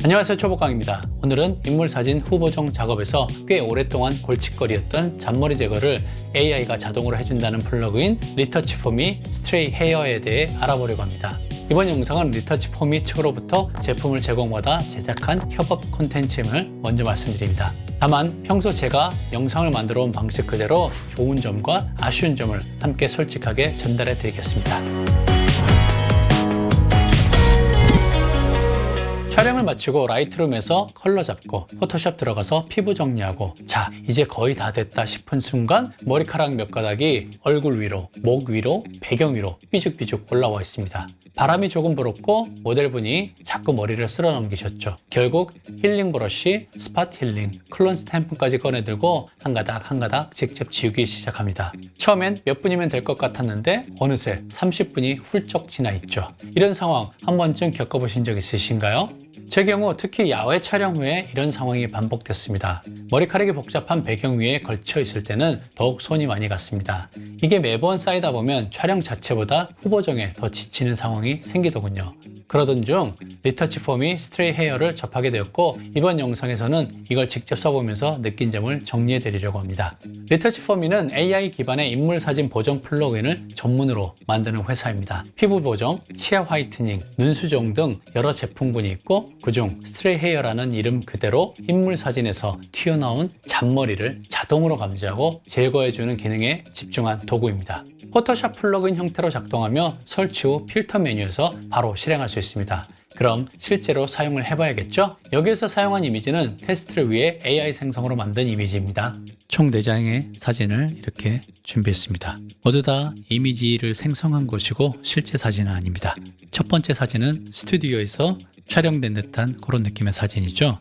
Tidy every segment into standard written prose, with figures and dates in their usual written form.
안녕하세요, 초보강입니다. 오늘은 인물사진 후보정 작업에서 꽤 오랫동안 골칫거리였던 잔머리 제거를 AI가 자동으로 해준다는 플러그인 리터치 포미 스트레이 헤어에 대해 알아보려고 합니다. 이번 영상은 리터치 포미 측으로부터 제품을 제공받아 제작한 협업 콘텐츠임을 먼저 말씀드립니다. 다만 평소 제가 영상을 만들어 온 방식 그대로 좋은 점과 아쉬운 점을 함께 솔직하게 전달해 드리겠습니다. 촬영을 마치고 라이트룸에서 컬러 잡고 포토샵 들어가서 피부 정리하고 자, 이제 거의 다 됐다 싶은 순간 머리카락 몇 가닥이 얼굴 위로, 목 위로, 배경 위로 삐죽삐죽 올라와 있습니다. 바람이 조금 불었고 모델분이 자꾸 머리를 쓸어 넘기셨죠. 결국 힐링 브러쉬, 스팟 힐링, 클론 스탬프까지 꺼내들고 한 가닥 한 가닥 직접 지우기 시작합니다. 처음엔 몇 분이면 될 것 같았는데 어느새 30분이 훌쩍 지나 있죠. 이런 상황 한 번쯤 겪어보신 적 있으신가요? 제 경우 특히 야외 촬영 후에 이런 상황이 반복됐습니다. 머리카락이 복잡한 배경 위에 걸쳐 있을 때는 더욱 손이 많이 갔습니다. 이게 매번 쌓이다 보면 촬영 자체보다 후보정에 더 지치는 상황이 생기더군요. 그러던 중 리터치 포미 스트레이 헤어를 접하게 되었고 이번 영상에서는 이걸 직접 써보면서 느낀 점을 정리해 드리려고 합니다. 리터치 포미는 AI 기반의 인물 사진 보정 플러그인을 전문으로 만드는 회사입니다. 피부 보정, 치아 화이트닝, 눈 수정 등 여러 제품군이 있고 그중 스트레이 헤어라는 이름 그대로 인물 사진에서 튀어나온 잔머리를 자동으로 감지하고 제거해주는 기능에 집중한 도구입니다. 포토샵 플러그인 형태로 작동하며 설치 후 필터 메뉴에서 바로 실행할 수 있습니다. 그럼 실제로 사용을 해봐야겠죠? 여기에서 사용한 이미지는 테스트를 위해 AI 생성으로 만든 이미지입니다. 총 4장의 사진을 이렇게 준비했습니다. 모두 다 이미지를 생성한 것이고 실제 사진은 아닙니다. 첫 번째 사진은 스튜디오에서 촬영된 듯한 그런 느낌의 사진이죠.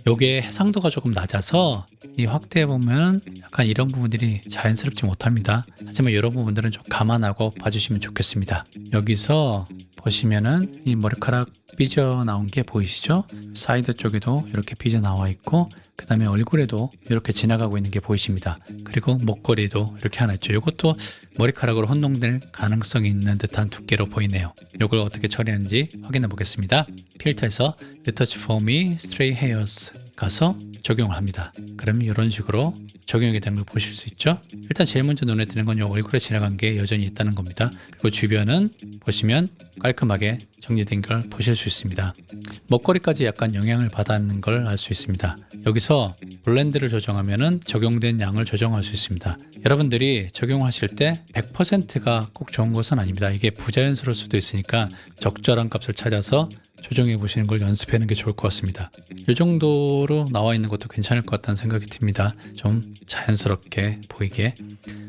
요게 해상도가 조금 낮아서 이 확대해보면 약간 이런 부분들이 자연스럽지 못합니다. 하지만 이런 부분들은 좀 감안하고 봐주시면 좋겠습니다. 여기서 보시면은 이 머리카락 삐져나온 게 보이시죠? 사이드 쪽에도 이렇게 삐져나와 있고 그 다음에 얼굴에도 이렇게 지나가고 있는 게 보이십니다. 그리고 목걸이도 이렇게 하나 있죠. 이것도 머리카락으로 혼동될 가능성이 있는 듯한 두께로 보이네요. 이걸 어떻게 처리하는지 확인해 보겠습니다. 필터에서 리터치 포미 스트레이 헤어스 가서 적용을 합니다. 그러면 이런 식으로 적용이 된 걸 보실 수 있죠. 일단 제일 먼저 눈에 띄는 건 이 얼굴에 지나간 게 여전히 있다는 겁니다. 그리고 주변은 보시면 깔끔하게 정리된 걸 보실 수 있습니다. 먹거리까지 약간 영향을 받았는 걸 알 수 있습니다. 여기서 블렌드를 조정하면 적용된 양을 조정할 수 있습니다. 여러분들이 적용하실 때 100%가 꼭 좋은 것은 아닙니다. 이게 부자연스러울 수도 있으니까 적절한 값을 찾아서 조정해 보시는 걸 연습하는 게 좋을 것 같습니다. 이 정도로 나와 있는 것도 괜찮을 것 같다는 생각이 듭니다. 좀 자연스럽게 보이게.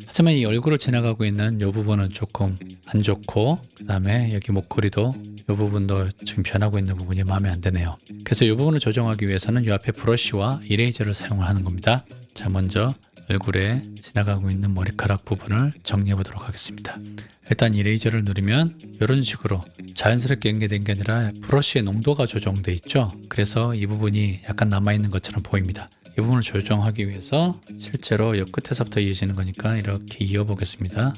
하지만 이 얼굴을 지나가고 있는 이 부분은 조금 안 좋고 그 다음에 여기 목걸이도 이 부분도 지금 변하고 있는 부분이 마음에 안 드네요. 그래서 이 부분을 조정하기 위해서는 이 앞에 브러쉬와 이레이저를 사용을 하는 겁니다. 자, 먼저 얼굴에 지나가고 있는 머리카락 부분을 정리해 보도록 하겠습니다. 일단 이레이저를 누르면 이런 식으로 자연스럽게 연결된 게 아니라 브러쉬의 농도가 조정돼 있죠. 그래서 이 부분이 약간 남아있는 것처럼 보입니다. 이 부분을 조정하기 위해서 실제로 옆 끝에서부터 이어지는 거니까 이렇게 이어보겠습니다.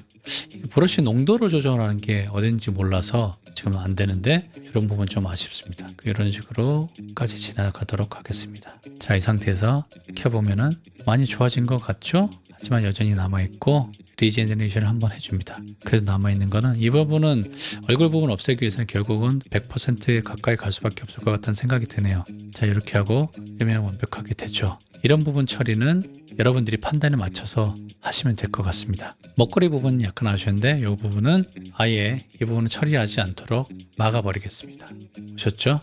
브러쉬 농도를 조정하는 게 어딘지 몰라서 지금 안 되는데 이런 부분 좀 아쉽습니다. 이런 식으로까지 지나가도록 하겠습니다. 자, 이 상태에서 켜보면은 많이 좋아진 것 같죠? 하지만 여전히 남아있고 리제너레이션을 한번 해줍니다. 그래서 남아있는 거는 이 부분은 얼굴 부분 없애기 위해서는 결국은 100%에 가까이 갈 수밖에 없을 것 같다는 생각이 드네요. 자, 이렇게 하고 그러면 완벽하게 되죠. 이런 부분 처리는 여러분들이 판단에 맞춰서 하시면 될 것 같습니다. 먹거리 부분은 약간 아쉬운데 이 부분은 아예 이 부분은 처리하지 않도록 막아버리겠습니다. 보셨죠?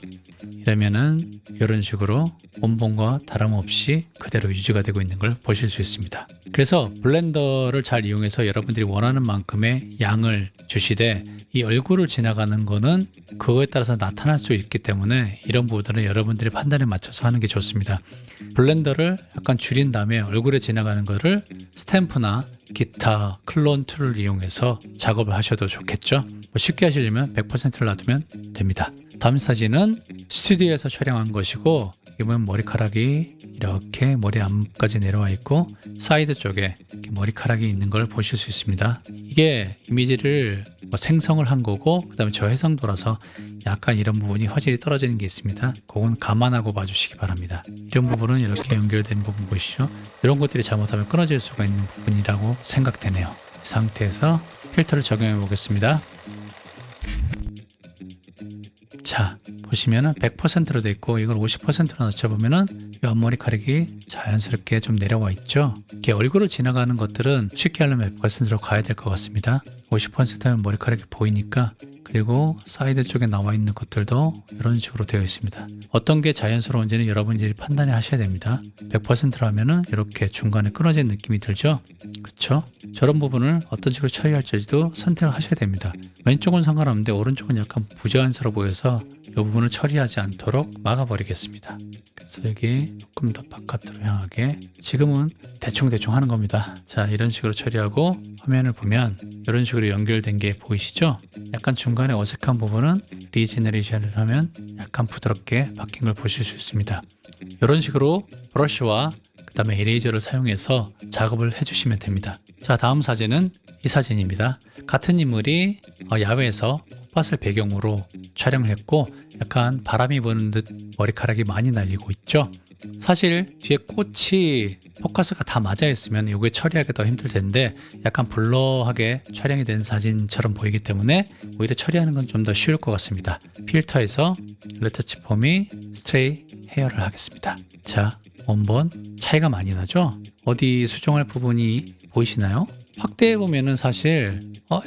이러면은 이런 식으로 원본과 다름없이 그대로 유지가 되고 있는 걸 보실 수 있습니다. 그래서 블렌더를 잘 이용해서 여러분들이 원하는 만큼의 양을 주시되 이 얼굴을 지나가는 거는 그거에 따라서 나타날 수 있기 때문에 이런 부분들은 여러분들이 판단에 맞춰서 하는 게 좋습니다. 블렌더를 약간 줄인 다음에 얼굴에 지나가는 거를 스탬프나 기타 클론 툴을 이용해서 작업을 하셔도 좋겠죠. 쉽게 하시려면 100%를 놔두면 됩니다. 다음 사진은 스튜디오에서 촬영한 것이고 여기 보면 머리카락이 이렇게 머리 앞까지 내려와 있고 사이드 쪽에 이렇게 머리카락이 있는 걸 보실 수 있습니다. 이게 이미지를 생성을 한 거고 그 다음에 저해상도라서 약간 이런 부분이 화질이 떨어지는 게 있습니다. 그건 감안하고 봐주시기 바랍니다. 이런 부분은 이렇게 연결된 부분 보시죠. 이런 것들이 잘못하면 끊어질 수가 있는 부분이라고 생각되네요. 이 상태에서 필터를 적용해 보겠습니다. 자, 보시면은 100%로 되어 있고 이걸 50%로 낮춰보면은 이 앞머리카락이 자연스럽게 좀 내려와 있죠. 이렇게 얼굴을 지나가는 것들은 쉽게 하려면 100%로 가야 될 것 같습니다. 50%면 머리카락이 보이니까. 그리고 사이드 쪽에 나와 있는 것들도 이런 식으로 되어 있습니다. 어떤 게 자연스러운지는 여러분들이 판단을 하셔야 됩니다. 100%라면은 이렇게 중간에 끊어진 느낌이 들죠? 그쵸? 저런 부분을 어떤 식으로 처리할지도 선택을 하셔야 됩니다. 왼쪽은 상관없는데 오른쪽은 약간 부자연스러워 보여서 이 부분을 처리하지 않도록 막아버리겠습니다. 그래서 여기 조금 더 바깥으로 향하게 지금은 대충 하는 겁니다. 자, 이런 식으로 처리하고 화면을 보면 이런 식으로 연결된 게 보이시죠? 약간 중간에 어색한 부분은 리제너레이션을 하면 약간 부드럽게 바뀐 걸 보실 수 있습니다. 이런 식으로 브러쉬와 그 다음에 이레이저를 사용해서 작업을 해주시면 됩니다. 자, 다음 사진은 이 사진입니다. 같은 인물이 야외에서 꽃밭을 배경으로 촬영을 했고 약간 바람이 부는 듯 머리카락이 많이 날리고 있죠. 사실 뒤에 꽃이 포커스가 다 맞아 있으면 이게 처리하기 더 힘들 텐데 약간 블러하게 촬영이 된 사진처럼 보이기 때문에 오히려 처리하는 건 좀 더 쉬울 것 같습니다. 필터에서 레터치 폼이 스트레이 헤어를 하겠습니다. 자, 원본 차이가 많이 나죠? 어디 수정할 부분이 보이시나요? 확대해 보면은 사실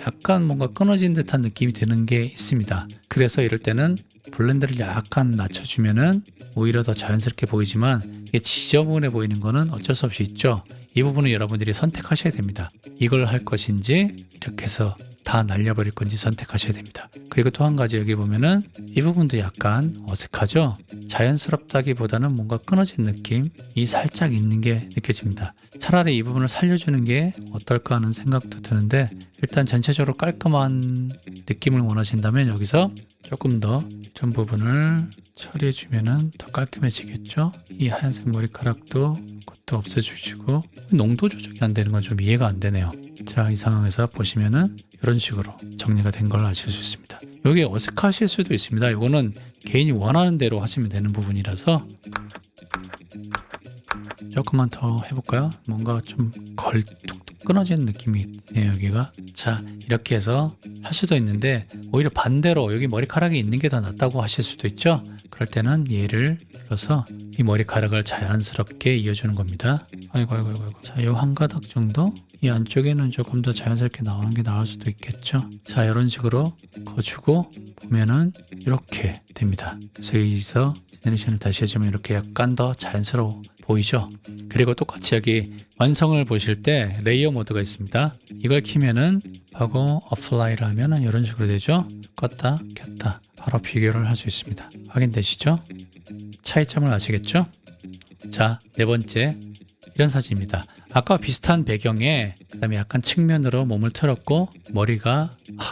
약간 뭔가 끊어진 듯한 느낌이 드는 게 있습니다. 그래서 이럴 때는 블렌더를 약간 낮춰주면은 오히려 더 자연스럽게 보이지만 이게 지저분해 보이는 거는 어쩔 수 없이 있죠. 이 부분은 여러분들이 선택하셔야 됩니다. 이걸 할 것인지 이렇게 해서 다 날려버릴 건지 선택하셔야 됩니다. 그리고 또 한 가지 여기 보면은 이 부분도 약간 어색하죠? 자연스럽다기보다는 뭔가 끊어진 느낌이 살짝 있는 게 느껴집니다. 차라리 이 부분을 살려주는 게 어떨까 하는 생각도 드는데 일단 전체적으로 깔끔한 느낌을 원하신다면 여기서 조금 더 이런 부분을 처리해주면은 더 깔끔해지겠죠? 이 하얀색 머리카락도 그것도 없애주시고 농도 조정이 안 되는 건 좀 이해가 안 되네요. 자, 이 상황에서 보시면은 이런 식으로 정리가 된 걸 아실 수 있습니다. 여기 어색하실 수도 있습니다. 이거는 개인이 원하는 대로 하시면 되는 부분이라서 조금만 더 해볼까요? 뭔가 좀 툭툭 끊어지는 느낌이 있네요, 여기가. 자, 이렇게 해서 할 수도 있는데 오히려 반대로 여기 머리카락이 있는 게 더 낫다고 하실 수도 있죠. 그럴 때는 얘를 눌러서 이 머리카락을 자연스럽게 이어주는 겁니다. 아이고. 자, 요 한 가닥 정도 이 안쪽에는 조금 더 자연스럽게 나오는 게 나을 수도 있겠죠. 자, 이런 식으로 거주고 보면은 이렇게 됩니다. 그래서 여기서 제너레이션을 다시 해주면 이렇게 약간 더 자연스러워 보이죠. 그리고 똑같이 여기 완성을 보실 때 레이어 모드가 있습니다. 이걸 키면은 하고 어플라이를 하면은 이런 식으로 되죠. 껐다 켰다 바로 비교를 할 수 있습니다. 확인되시죠? 차이점을 아시겠죠? 자, 네 번째 이런 사진입니다. 아까 비슷한 배경에 그다음에 약간 측면으로 몸을 틀었고 머리가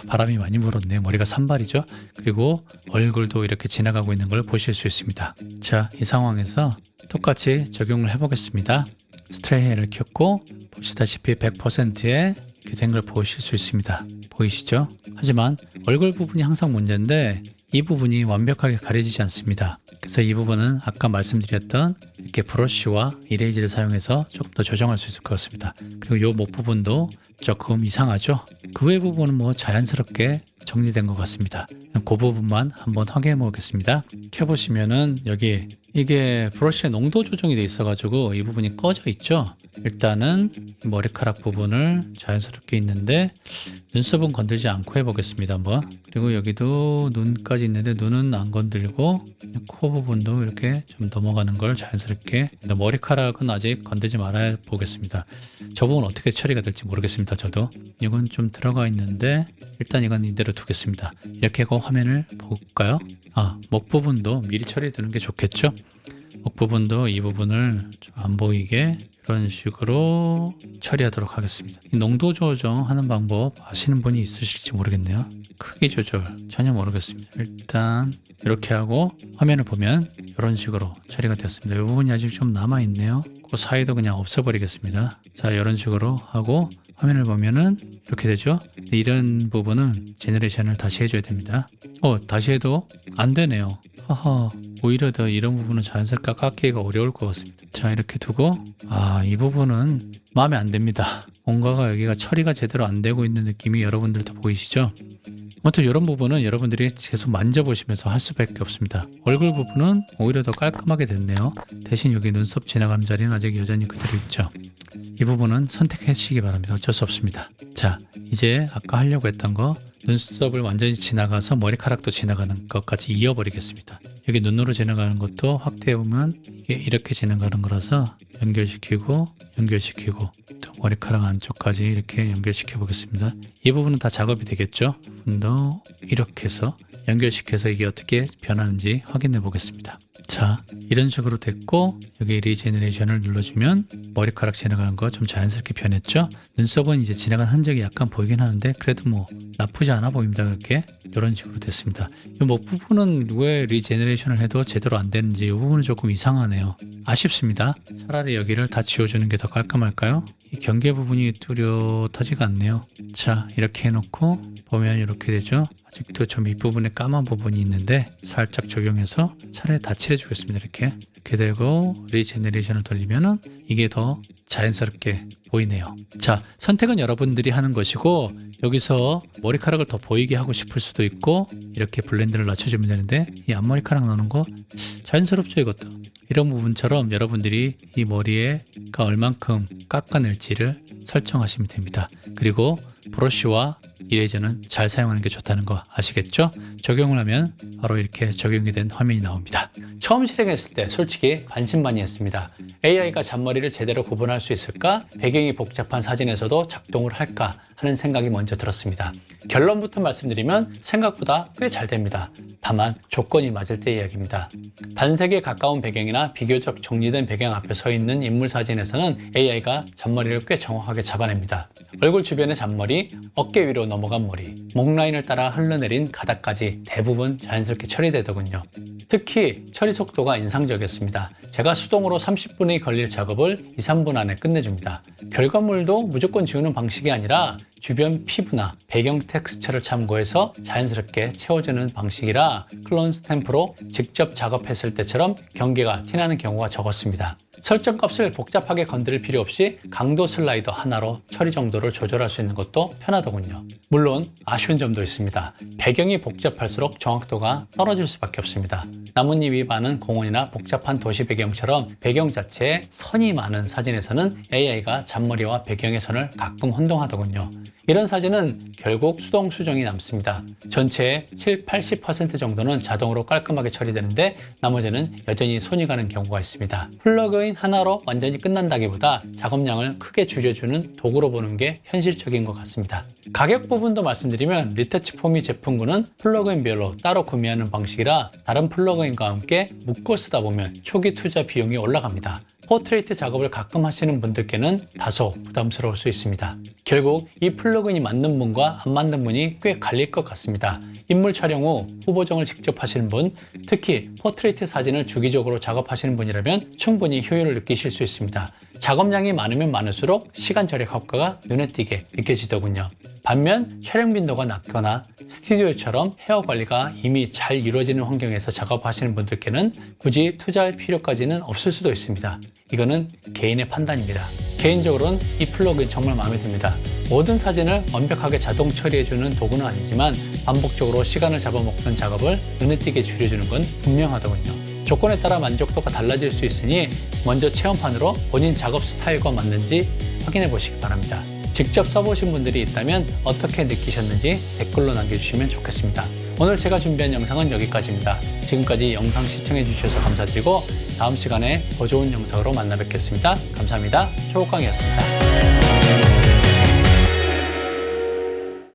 바람이 많이 불었네요. 머리가 산발이죠. 그리고 얼굴도 이렇게 지나가고 있는 걸 보실 수 있습니다. 자, 이 상황에서 똑같이 적용을 해보겠습니다. 스트레이 헤어를 켰고 보시다시피 100%에 이렇게 된 걸 보실 수 있습니다. 보이시죠? 하지만 얼굴 부분이 항상 문제인데 이 부분이 완벽하게 가려지지 않습니다. 그래서 이 부분은 아까 말씀드렸던 이렇게 브러쉬와 이레이저를 사용해서 조금 더 조정할 수 있을 것 같습니다. 그리고 이 목 부분도 조금 이상하죠? 그 외 부분은 뭐 자연스럽게 정리된 것 같습니다. 그 부분만 한번 확인해 보겠습니다. 켜보시면은 여기 이게 브러쉬의 농도 조정이 돼 있어가지고 이 부분이 꺼져 있죠. 일단은 머리카락 부분을 자연스럽게 있는데 눈썹은 건들지 않고 해보겠습니다. 한번. 그리고 여기도 눈까지 있는데 눈은 안 건들고 코 부분도 이렇게 좀 넘어가는 걸 자연스럽게. 머리카락은 아직 건들지 말아야 보겠습니다. 저 부분 어떻게 처리가 될지 모르겠습니다. 저도 이건 좀 들어가 있는데 일단 이건 이대로 두겠습니다. 이렇게 하고 화면을 볼까요? 목 부분도 미리 처리해 두는 게 좋겠죠. 목 부분도 이 부분을 좀 안 보이게 이런 식으로 처리하도록 하겠습니다. 이 농도 조정하는 방법 아시는 분이 있으실지 모르겠네요. 크기 조절 전혀 모르겠습니다. 일단 이렇게 하고 화면을 보면 이런 식으로 처리가 되었습니다. 이 부분이 아직 좀 남아있네요. 그 사이도 그냥 없애버리겠습니다. 자, 이런 식으로 하고 화면을 보면은 이렇게 되죠. 이런 부분은 제너레이션을 다시 해줘야 됩니다. 다시 해도 안 되네요. 오히려 더 이런 부분은 자연스럽게 깎기가 어려울 것 같습니다. 자, 이렇게 두고 이 부분은 마음에 안 듭니다. 뭔가가 여기가 처리가 제대로 안 되고 있는 느낌이 여러분들도 보이시죠? 아무튼 이런 부분은 여러분들이 계속 만져보시면서 할 수밖에 없습니다. 얼굴 부분은 오히려 더 깔끔하게 됐네요. 대신 여기 눈썹 지나가는 자리는 아직 여전히 그대로 있죠. 이 부분은 선택해 주시기 바랍니다. 어쩔 수 없습니다. 자, 이제 아까 하려고 했던 거 눈썹을 완전히 지나가서 머리카락도 지나가는 것까지 이어버리겠습니다. 여기 눈으로 지나가는 것도 확대해보면 이게 이렇게 지나가는 거라서 연결시키고 또 머리카락 안쪽까지 이렇게 연결시켜 보겠습니다. 이 부분은 다 작업이 되겠죠. 부분도 이렇게 해서 연결시켜서 이게 어떻게 변하는지 확인해 보겠습니다. 자, 이런 식으로 됐고 여기 리제너레이션을 눌러주면 머리카락 지나가는 거 좀 자연스럽게 변했죠. 눈썹은 이제 지나간 흔적이 약간 보이긴 하는데 그래도 뭐 나쁘지 않아 보입니다. 그렇게 이런 식으로 됐습니다. 이 목 부분은 왜 리제너레이션을 해도 제대로 안 되는지 이 부분은 조금 이상하네요. 아쉽습니다. 차라리 여기를 다 지워주는 게 더 깔끔할까요? 이 경계 부분이 뚜렷하지가 않네요. 자, 이렇게 해놓고 보면 이렇게 되죠. 아직도 좀 윗부분에 까만 부분이 있는데 살짝 적용해서 차라리 다 칠해주겠습니다. 이렇게 되고 리제너레이션을 돌리면은 이게 더 자연스럽게 보이네요. 자, 선택은 여러분들이 하는 것이고 여기서 머리카락을 더 보이게 하고 싶을 수도 있고 이렇게 블렌드를 낮춰주면 되는데 이 앞머리카락 나오는 거 자연스럽죠. 이것도 이런 부분처럼 여러분들이 이 머리에가 얼만큼 깎아낼지를 설정하시면 됩니다. 그리고 브러쉬와 이레이저는 잘 사용하는 게 좋다는 거 아시겠죠? 적용을 하면 바로 이렇게 적용이 된 화면이 나옵니다. 처음 실행했을 때 솔직히 관심 많이 했습니다. AI가 잔머리를 제대로 구분할 수 있을까? 배경이 복잡한 사진에서도 작동을 할까? 하는 생각이 먼저 들었습니다. 결론부터 말씀드리면 생각보다 꽤 잘 됩니다. 다만 조건이 맞을 때 이야기입니다. 단색에 가까운 배경이나 비교적 정리된 배경 앞에 서 있는 인물 사진에서는 AI가 잔머리를 꽤 정확하게 잡아냅니다. 얼굴 주변의 잔머리, 어깨 위로 넘어간 머리, 목 라인을 따라 흘러내린 가닥까지 대부분 자연스럽게 처리되더군요. 특히 처리 속도가 인상적이었습니다. 제가 수동으로 30분이 걸릴 작업을 2-3분 안에 끝내줍니다. 결과물도 무조건 지우는 방식이 아니라 주변 피부나 배경 텍스처를 참고해서 자연스럽게 채워주는 방식이라 클론 스탬프로 직접 작업했을 때처럼 경계가 티나는 경우가 적었습니다. 설정값을 복잡하게 건드릴 필요 없이 강도 슬라이더 하나로 처리 정도를 조절할 수 있는 것도 편하더군요. 물론 아쉬운 점도 있습니다. 배경이 복잡할수록 정확도가 떨어질 수밖에 없습니다. 나뭇잎이 많은 공원이나 복잡한 도시 배경처럼 배경 자체에 선이 많은 사진에서는 AI가 잔머리와 배경의 선을 가끔 혼동하더군요. 이런 사진은 결국 수동 수정이 남습니다. 전체의 7-80% 정도는 자동으로 깔끔하게 처리되는데 나머지는 여전히 손이 가는 경우가 있습니다. 플러그인 하나로 완전히 끝난다기보다 작업량을 크게 줄여주는 도구로 보는 게 현실적인 것 같습니다. 가격 부분도 말씀드리면 리터치 포미 제품군은 플러그인별로 따로 구매하는 방식이라 다른 플러그인과 함께 묶어 쓰다 보면 초기 투자 비용이 올라갑니다. 포트레이트 작업을 가끔 하시는 분들께는 다소 부담스러울 수 있습니다. 결국 이 플러그인이 맞는 분과 안 맞는 분이 꽤 갈릴 것 같습니다. 인물 촬영 후 후보정을 직접 하시는 분, 특히 포트레이트 사진을 주기적으로 작업하시는 분이라면 충분히 효율을 느끼실 수 있습니다. 작업량이 많으면 많을수록 시간 절약 효과가 눈에 띄게 느껴지더군요. 반면 촬영 빈도가 낮거나 스튜디오처럼 헤어 관리가 이미 잘 이루어지는 환경에서 작업하시는 분들께는 굳이 투자할 필요까지는 없을 수도 있습니다. 이거는 개인의 판단입니다. 개인적으로는 이 플러그인 정말 마음에 듭니다. 모든 사진을 완벽하게 자동 처리해주는 도구는 아니지만 반복적으로 시간을 잡아먹는 작업을 눈에 띄게 줄여주는 건 분명하더군요. 조건에 따라 만족도가 달라질 수 있으니 먼저 체험판으로 본인 작업 스타일과 맞는지 확인해 보시기 바랍니다. 직접 써보신 분들이 있다면 어떻게 느끼셨는지 댓글로 남겨주시면 좋겠습니다. 오늘 제가 준비한 영상은 여기까지입니다. 지금까지 영상 시청해 주셔서 감사드리고 다음 시간에 더 좋은 영상으로 만나 뵙겠습니다. 감사합니다. 초록광이었습니다.